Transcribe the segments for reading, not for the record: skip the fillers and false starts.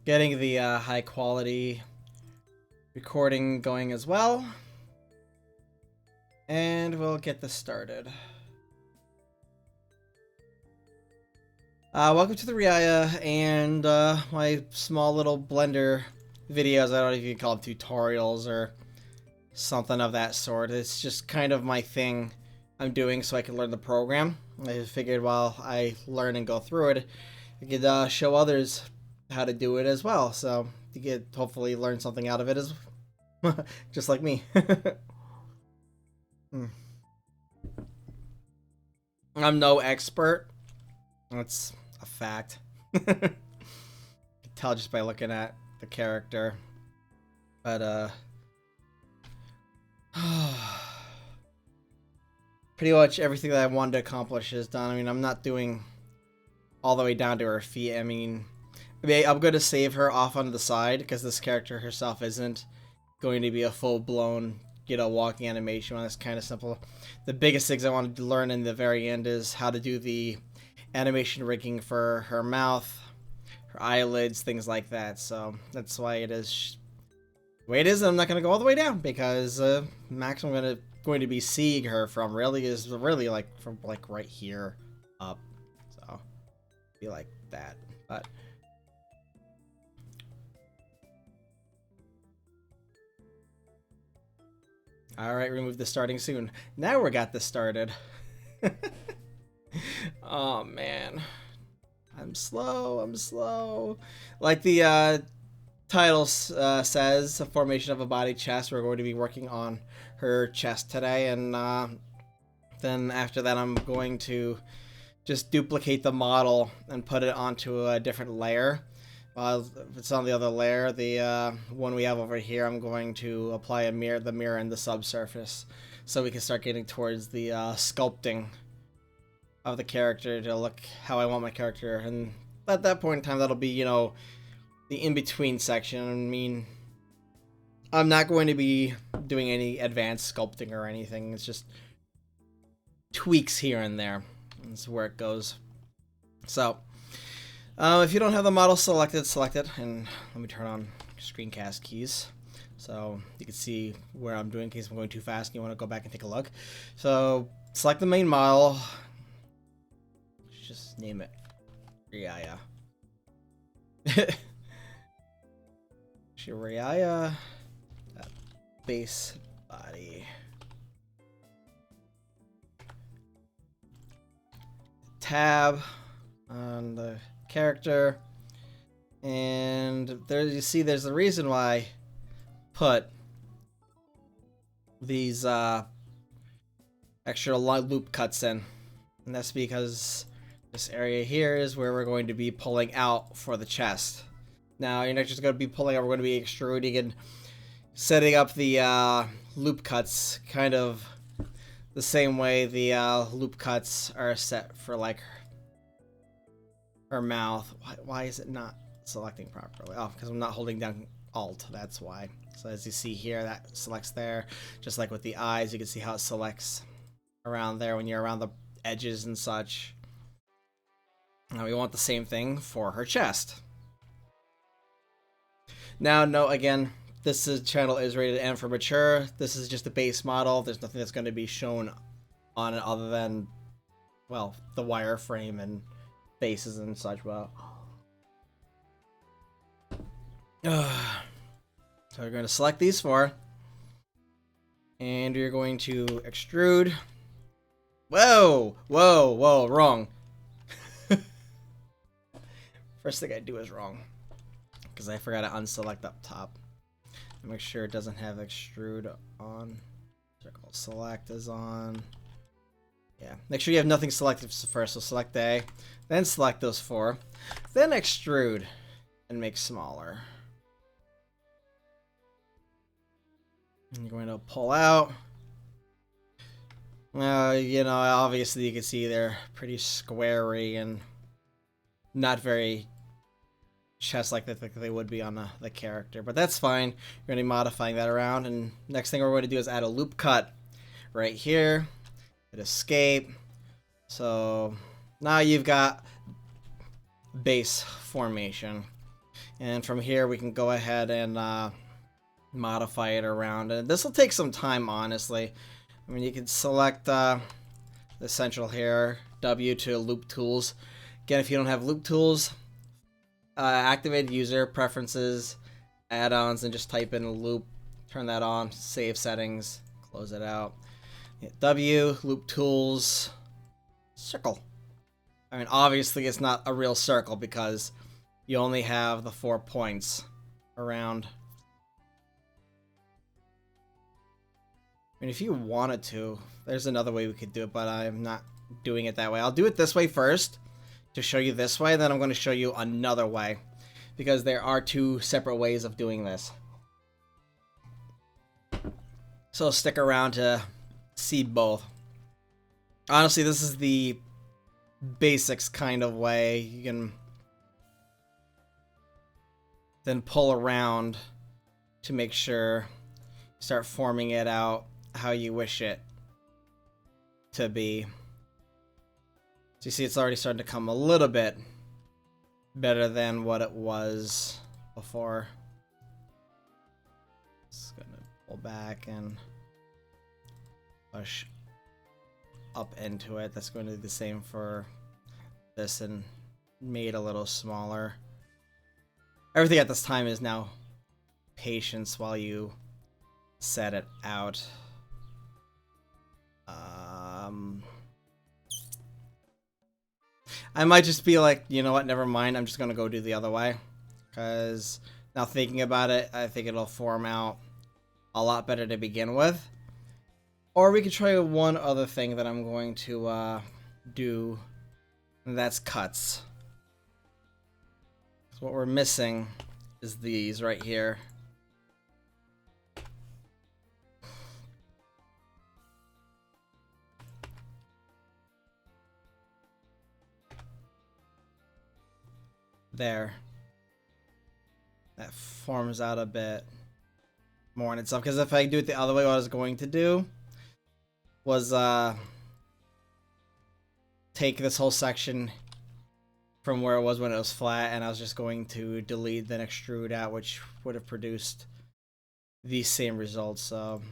getting the high quality recording going as well. And we'll get this started. Welcome to TheRiaya and my small little Blender videos. I don't know if you can call them tutorials or something of that sort. It's just kind of my thing I'm doing so I can learn the program. I figured while I learn and go through it, I could show others how to do it as well. So you could hopefully learn something out of it as just like me. I'm no expert. That's a fact. You can tell just by looking at the character. But pretty much everything that I wanted to accomplish is done. I mean, I'm not doing all the way down to her feet. I mean, I'm going to save her off on the side because this character herself isn't going to be a full-blown, walking animation. That's kind of simple. The biggest things I wanted to learn in the very end is how to do the animation rigging for her mouth, her eyelids, things like that. So that's why it is the way it is. I'm not going to go all the way down because max I'm going to be seeing her from is really like from like right here up. So be like that, but. Alright, remove the starting soon. Now we got this started. Oh man. I'm slow. Like the title says, a formation of a body chest. We're going to be working on her chest today, and then after that I'm going to just duplicate the model and put it onto a different layer. If it's on the other layer, the one we have over here, I'm going to apply the mirror in the subsurface, so we can start getting towards the sculpting of the character to look how I want my character. And at that point in time, that'll be, the in-between section. I mean, I'm not going to be doing any advanced sculpting or anything. It's just tweaks here and there. That's where it goes. So. If you don't have the model selected, select it, and let me turn on screencast keys so you can see where I'm doing in case I'm going too fast and you want to go back and take a look. So select the main model, just name it TheRiaya. TheRiaya base body. Tab on the character, and there you see there's a reason why I put these extra loop cuts in, and that's because this area here is where we're going to be pulling out for the chest. Now you're not just going to be pulling out, we're going to be extruding and setting up the loop cuts kind of the same way the loop cuts are set for like her mouth. Why is it not selecting properly? Oh, because I'm not holding down Alt, that's why. So as you see here, that selects there. Just like with the eyes, you can see how it selects around there when you're around the edges and such. Now we want the same thing for her chest. Now, note again, this channel is rated M for mature. This is just a base model. There's nothing that's going to be shown on it other than, well, the wireframe and faces and such. Well, so we're going to select these four, and you're going to extrude. Whoa, wrong. First thing I do is wrong because I forgot to unselect up top. Make sure it doesn't have extrude on. Circle select is on. Yeah, make sure you have nothing selected first. So select A, then select those four, then extrude and make smaller. And you're going to pull out. Obviously you can see they're pretty squarey and not very chest like they would be on the character, but that's fine. You're going to be modifying that around, and next thing we're going to do is add a loop cut right here. Hit escape. So now you've got base formation. And from here, we can go ahead and modify it around. And this will take some time, honestly. I mean, you can select the central here, W to loop tools. Again, if you don't have loop tools, activate user preferences, add-ons, and just type in a loop. Turn that on, save settings, close it out. Hit W, loop tools, circle. I mean, obviously it's not a real circle because you only have the 4 points around. I mean, if you wanted to, there's another way we could do it, but I'm not doing it that way. I'll do it this way first to show you this way, then I'm going to show you another way because there are 2 separate ways of doing this. So stick around to see both. Honestly, this is the basics kind of way. You can then pull around to make sure you start forming it out how you wish it to be. So you see it's already starting to come a little bit better than what it was before. Just gonna pull back and push up into it. That's going to be the same for this and made a little smaller. Everything at this time is now patience while you set it out. I might just be like, you know what, never mind, I'm just gonna go do the other way. Because now thinking about it, I think it'll form out a lot better to begin with. Or we could try one other thing that I'm going to do, and that's cuts. So what we're missing is these right here. There. That forms out a bit more on itself. Because if I do it the other way, what I was going to do was take this whole section from where it was when it was flat, and I was just going to delete then extrude out, which would have produced the same results. So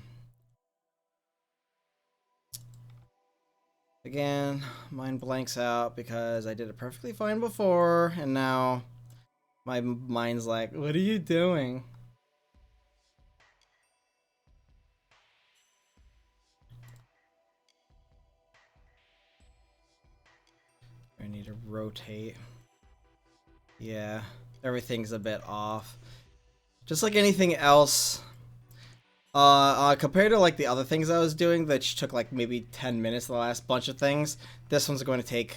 again, mine blanks out because I did it perfectly fine before, and now my mind's like, what are you doing? I need to rotate. Yeah, everything's a bit off. Just like anything else, compared to like the other things I was doing that took like maybe 10 minutes, the last bunch of things, this one's going to take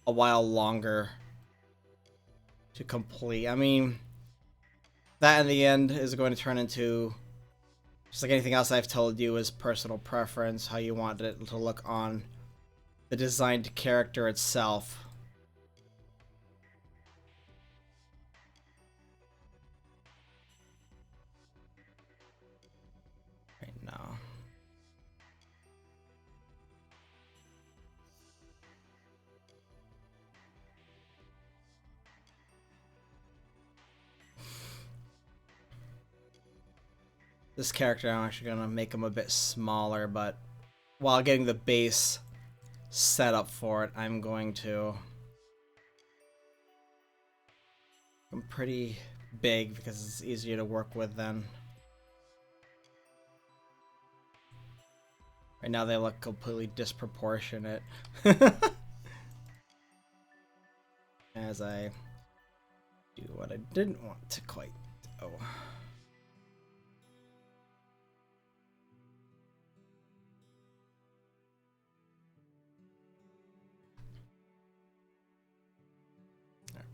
a while longer to complete. I mean, that in the end is going to turn into, just like anything else I've told you, is personal preference, how you want it to look on the designed character itself. Right now. This character, I'm actually going to make him a bit smaller, but while getting the base set up for it, I'm going to... I'm pretty big because it's easier to work with then. Right now they look completely disproportionate. As I do what I didn't want to quite do.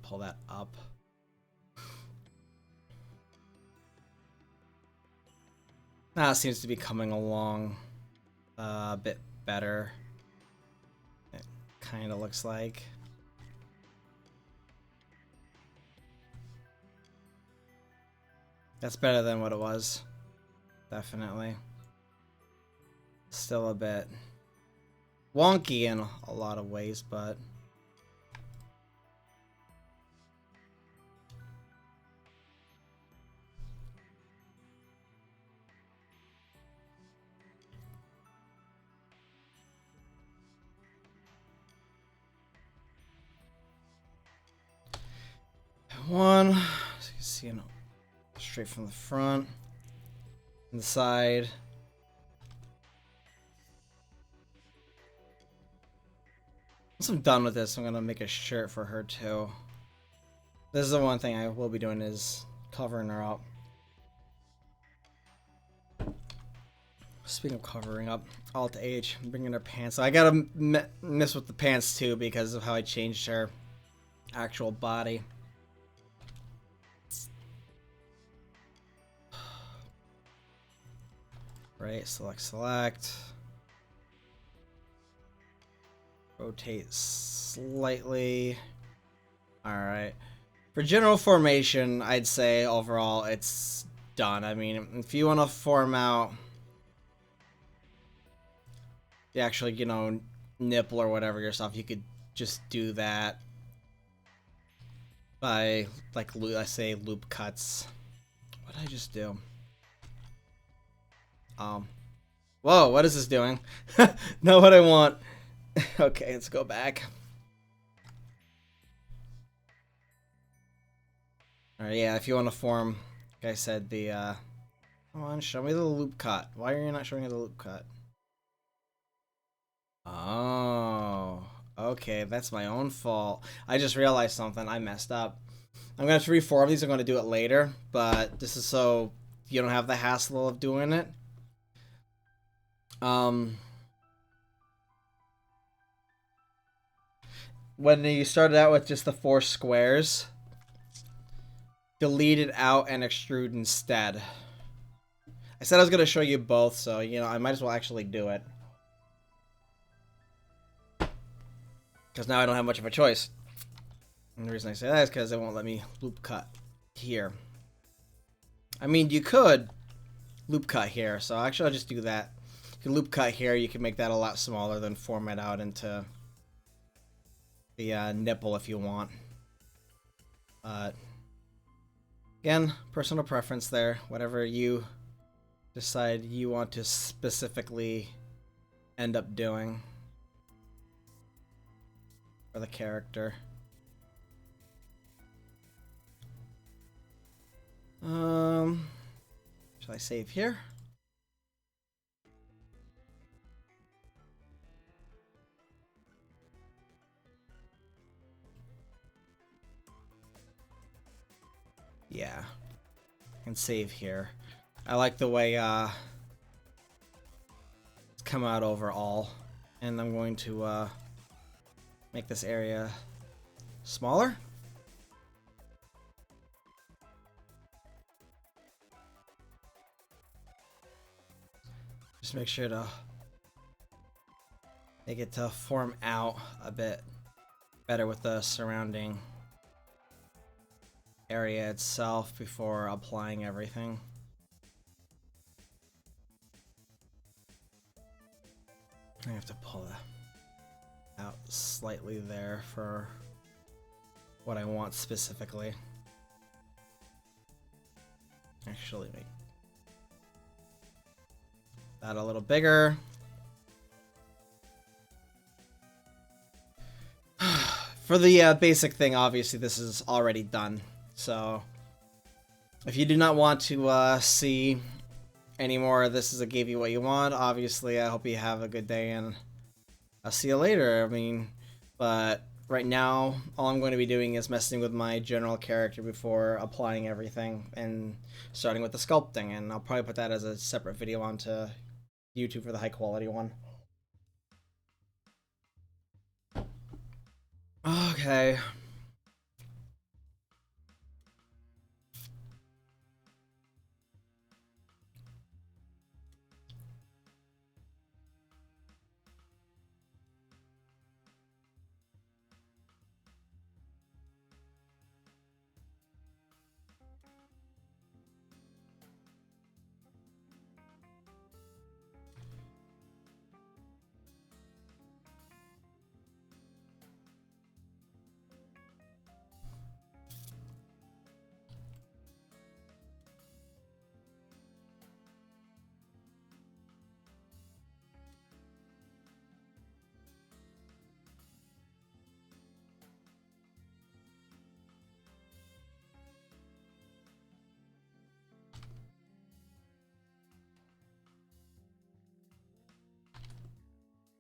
Pull that up. Now it seems to be coming along a bit better. It kind of looks like. That's better than what it was. Definitely. Still a bit wonky in a lot of ways, but... one. So you can see, straight from the front, and the side. Once I'm done with this, I'm gonna make a shirt for her too. This is the one thing I will be doing, is covering her up. Speaking of covering up, Alt H, bringing her pants. I gotta mess with the pants too because of how I changed her actual body. Right, select. Rotate slightly. Alright. For general formation, I'd say overall it's done. I mean, if you want to form out the actual, nipple or whatever yourself, you could just do that by, like, I say, loop cuts. What did I just do? Whoa, what is this doing? Not what I want. Okay, let's go back. Alright, yeah, if you want to form, like I said, the, come on, show me the loop cut. Why are you not showing me the loop cut? Oh, okay, that's my own fault. I just realized something. I messed up. I'm gonna have to reform these. I'm gonna do it later, but this is so you don't have the hassle of doing it. When you started out with just the 4 squares, delete it out and extrude instead. I said I was gonna show you both, so I might as well actually do it. Because now I don't have much of a choice. And the reason I say that is because it won't let me loop cut here. I mean, you could loop cut here, so actually I'll just do that. You can loop cut here, you can make that a lot smaller, then form it out into the nipple if you want. Again, personal preference there. Whatever you decide you want to specifically end up doing for the character. Shall I save here? Yeah. And save here. I like the way it's come out overall. And I'm going to make this area smaller. Just make sure to make it to form out a bit better with the surrounding area itself before applying everything. I have to pull that out slightly there for what I want specifically. Actually, make that a little bigger. For the basic thing, obviously this is already done. So if you do not want to see any more of this as I gave you what you want, obviously I hope you have a good day and I'll see you later. I mean, but right now all I'm going to be doing is messing with my general character before applying everything and starting with the sculpting, and I'll probably put that as a separate video onto YouTube for the high quality one. Okay.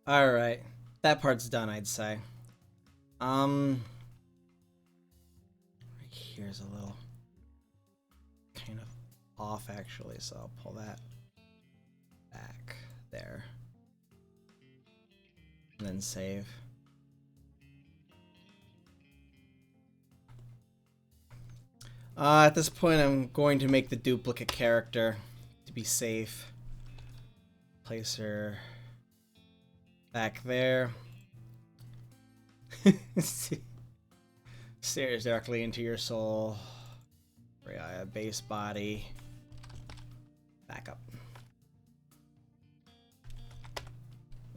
Alright. That part's done, I'd say. Right here's a little kind of off actually, so I'll pull that back there. And then save. At this point, I'm going to make the duplicate character to be safe. Place her back there. Stares directly into your soul. TheRiaya, base body. Back up.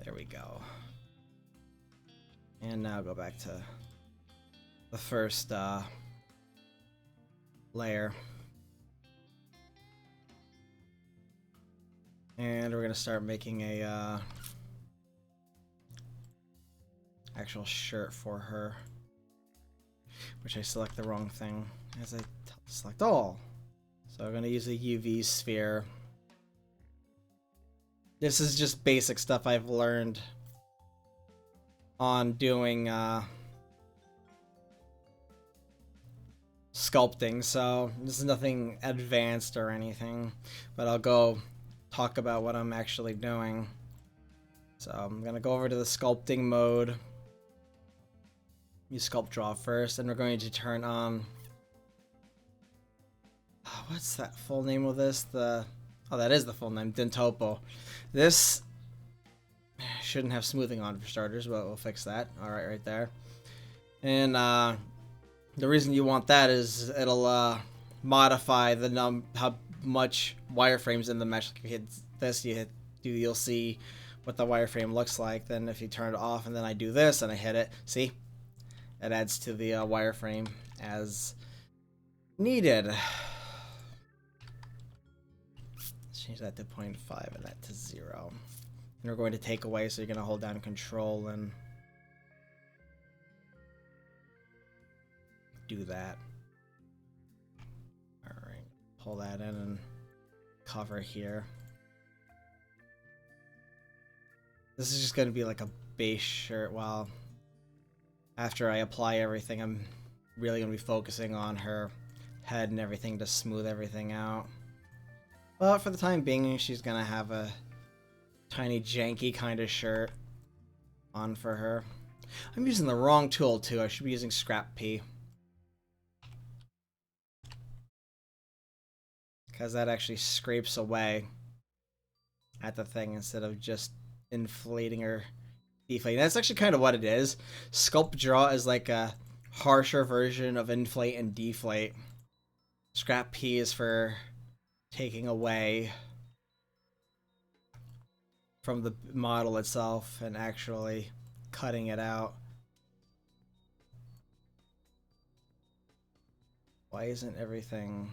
There we go. And now go back to the first layer. And we're gonna start making a actual shirt for her, which I select the wrong thing as I select all. So I'm gonna use a UV sphere. This is just basic stuff I've learned on doing sculpting, so this is nothing advanced or anything, but I'll go talk about what I'm actually doing. So I'm gonna go over to the sculpting mode. Use sculpt draw first, and we're going to turn on what's that full name of this? Oh, that is the full name, Dentopo. This shouldn't have smoothing on for starters, but we'll fix that. Alright, right there. And the reason you want that is it'll modify the how much wireframes in the mesh. Like if you hit this, you'll see what the wireframe looks like. Then if you turn it off and then I do this and I hit it, see? It adds to the wireframe as needed. Let's change that to 0.5 and that to 0. And we're going to take away, so you're going to hold down Control and do that. Alright, pull that in and cover here. This is just going to be like a base shirt while after I apply everything, I'm really going to be focusing on her head and everything to smooth everything out. But for the time being, she's going to have a tiny janky kind of shirt on for her. I'm using the wrong tool too. I should be using Scrap P, because that actually scrapes away at the thing instead of just inflating or deflating. That's actually kind of what it is. Sculpt Draw is like a harsher version of inflate and deflate. Scrap P is for taking away from the model itself and actually cutting it out. Why isn't everything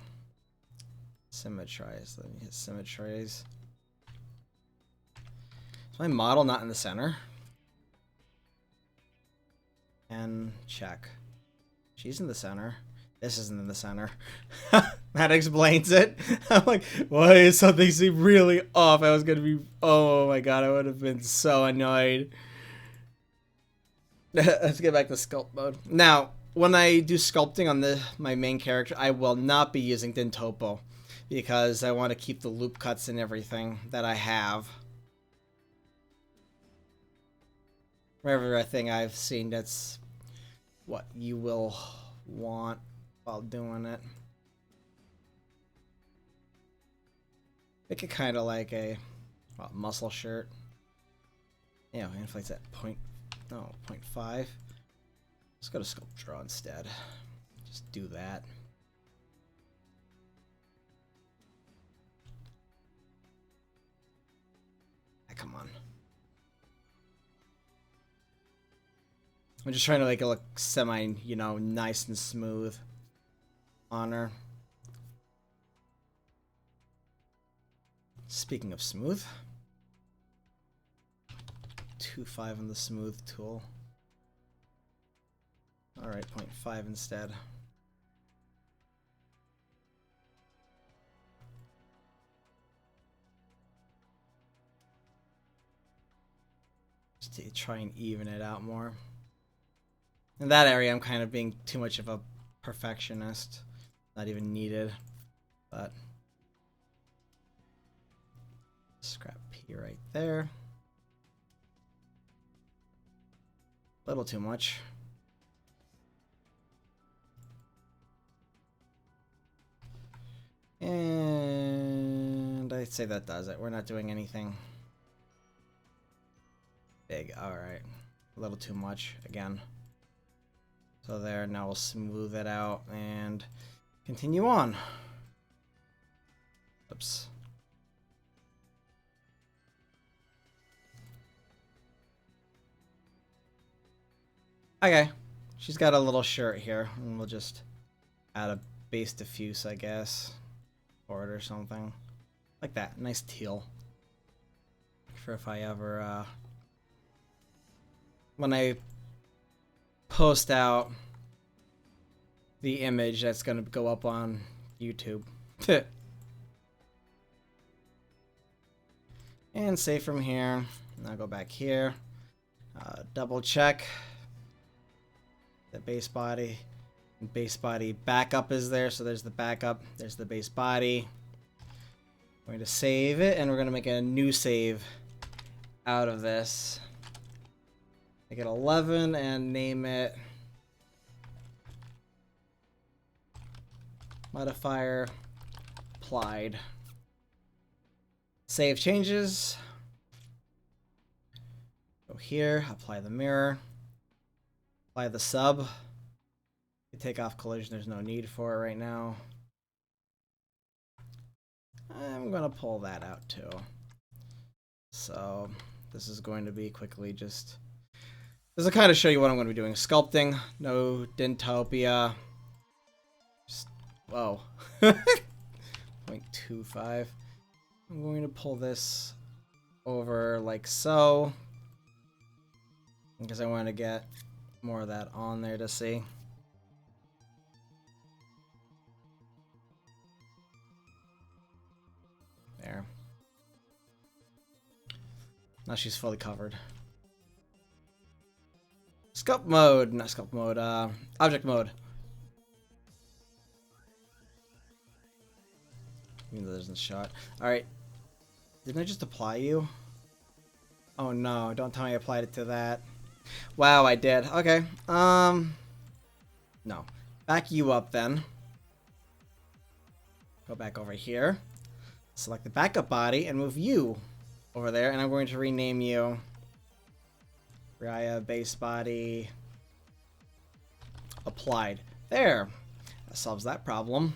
symmetrized? Let me hit symmetrize. Is my model not in the center? And check. She's in the center. This isn't in the center. That explains it. I'm like, why is something seem really off? I was gonna be, oh my god, I would have been so annoyed. Let's get back to sculpt mode. Now, when I do sculpting on my main character, I will not be using Dentopo because I want to keep the loop cuts and everything that I have. Everything I've seen, that's what you will want while doing it. Make it kind of like a muscle shirt. Yeah, inflates at 0.5. Let's go to Sculpt Draw instead. Just do that. Ah, come on. I'm just trying to make it look semi, nice and smooth on her. Speaking of smooth, 2.5 on the smooth tool. Alright, 0.5 instead. Just to try and even it out more. In that area, I'm kind of being too much of a perfectionist. Not even needed, but scrap P right there. A little too much. And I'd say that does it. We're not doing anything big. Alright. A little too much again. So there, now we'll smooth it out and continue on. Oops. Okay. She's got a little shirt here, and we'll just add a base diffuse, I guess. Or it or something. Like that. Nice teal. For if I ever, when I post out the image that's going to go up on YouTube. And save from here. Now go back here. Double check the base body. Base body backup is there, so there's the backup. There's the base body. We're going to save it, and we're going to make a new save out of this. Make it 11 and name it modifier applied. Save changes. Go here, apply the mirror. Apply the sub. You take off collision, there's no need for it right now. I'm gonna pull that out too. So this is going to be quickly just, this will kind of show you what I'm going to be doing. Sculpting, no dentopia. Just, whoa. 0.25. I'm going to pull this over like so, because I want to get more of that on there to see. There. Now she's fully covered. Sculpt mode, not sculpt mode, object mode. Even though there's no shot. Alright. Didn't I just apply you? Oh no, don't tell me I applied it to that. Wow, I did. Okay. No. Back you up then. Go back over here. Select the backup body and move you over there, and I'm going to rename you TheRiaya base body applied. There. That solves that problem.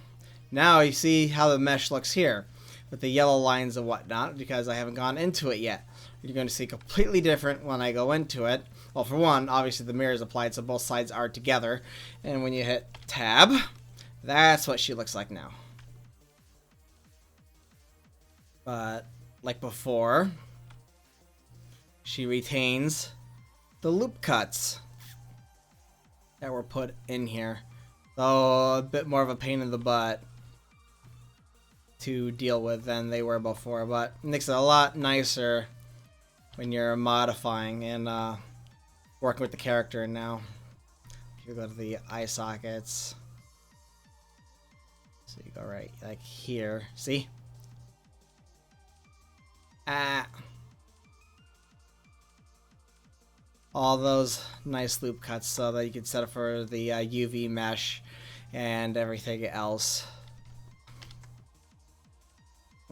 Now you see how the mesh looks here with the yellow lines and whatnot, because I haven't gone into it yet. You're going to see completely different when I go into it. Well, for one, obviously the mirror is applied, so both sides are together. And when you hit tab, that's what she looks like now. But like before, she retains the loop cuts that were put in here. So a bit more of a pain in the butt to deal with than they were before, but it makes it a lot nicer when you're modifying and working with the character. Now you go to the eye sockets, so you go right like here, see? All those nice loop cuts so that you can set up for the UV mesh and everything else.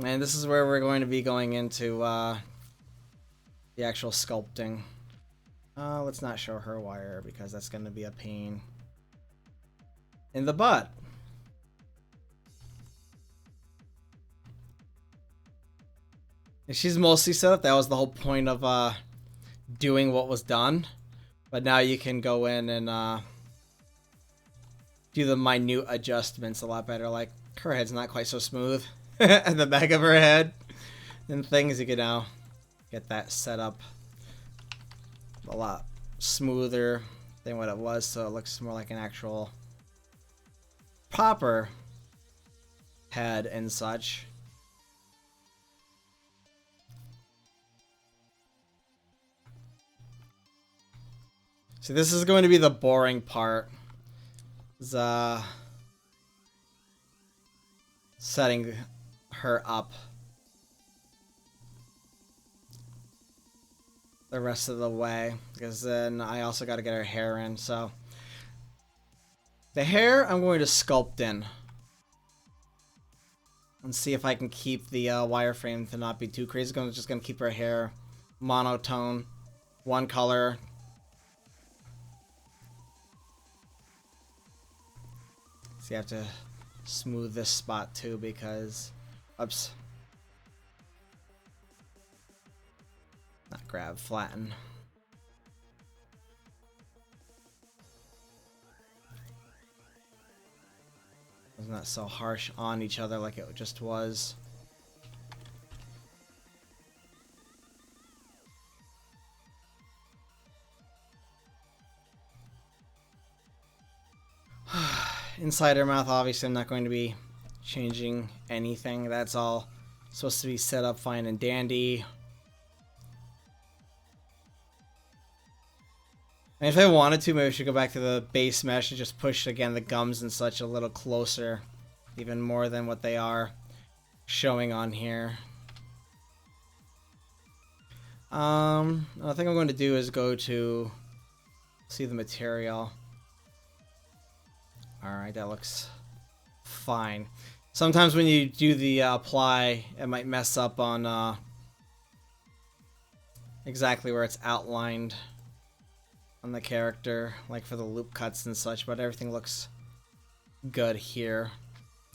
And this is where we're going to be going into the actual sculpting. Let's not show her wire because that's going to be a pain in the butt. And she's mostly set up. That was the whole point of doing what was done. But now you can go in and do the minute adjustments a lot better. Like, her head's not quite so smooth. And the back of her head. And things, you can now get that set up a lot smoother than what it was. So it looks more like an actual proper head and such. So this is going to be the boring part. Is setting her up the rest of the way, because then I also got to get her hair in. So the hair I'm going to sculpt in and see if I can keep the wireframe to not be too crazy. I'm just going to keep her hair monotone, one color. So you have to smooth this spot too, because oops, not grab, flatten. It's not so harsh on each other like it just was. Inside her mouth, obviously I'm not going to be changing anything. That's all supposed to be set up fine and dandy. And if I wanted to, maybe I should go back to the base mesh and just push, again, the gums and such a little closer. Even more than what they are showing on here. I think I'm going to do is go to see the material. Alright, that looks fine. Sometimes when you do the apply, it might mess up on exactly where it's outlined on the character, like for the loop cuts and such, but everything looks good here.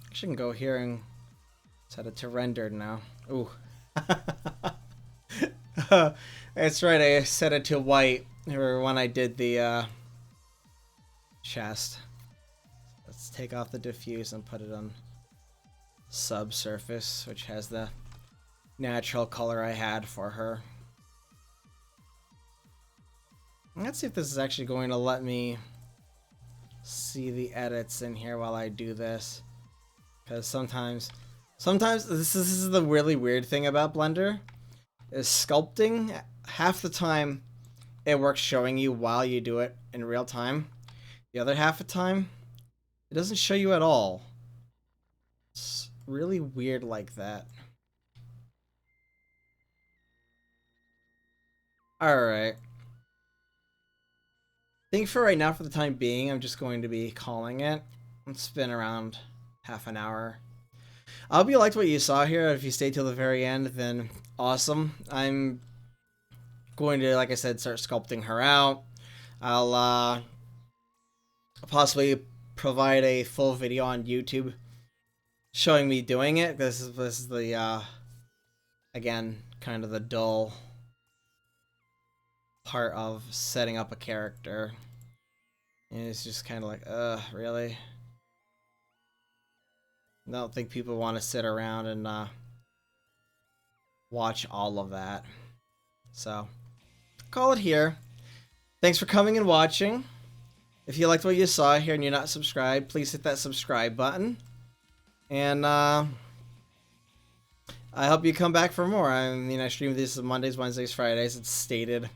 I can go here and set it to rendered now. Ooh. That's right, I set it to white when I did the chest. Let's take off the diffuse and put it on subsurface, which has the natural color I had for her. Let's see if this is actually going to let me see the edits in here while I do this. Because sometimes this is the really weird thing about Blender, is sculpting, half the time it works showing you while you do it in real time. The other half of the time, it doesn't show you at all. It's really weird like that. Alright. I think for right now, for the time being, I'm just going to be calling it. It's been around half an hour. I hope you liked what you saw here. If you stayed till the very end, then awesome. I'm going to, like I said, start sculpting her out. I'll possibly provide a full video on YouTube showing me doing it. This is the again, kind of the dull part of setting up a character. And it's just kind of like, really? I don't think people want to sit around and watch all of that. So, call it here. Thanks for coming and watching. If you liked what you saw here and you're not subscribed, please hit that subscribe button. And I hope you come back for more. I mean, I stream these Mondays, Wednesdays, Fridays. It's stated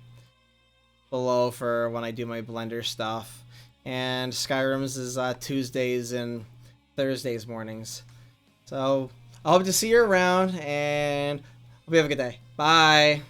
below for when I do my Blender stuff. And Skyrim's is Tuesdays and Thursdays mornings. So I hope to see you around, and hope you have a good day. Bye.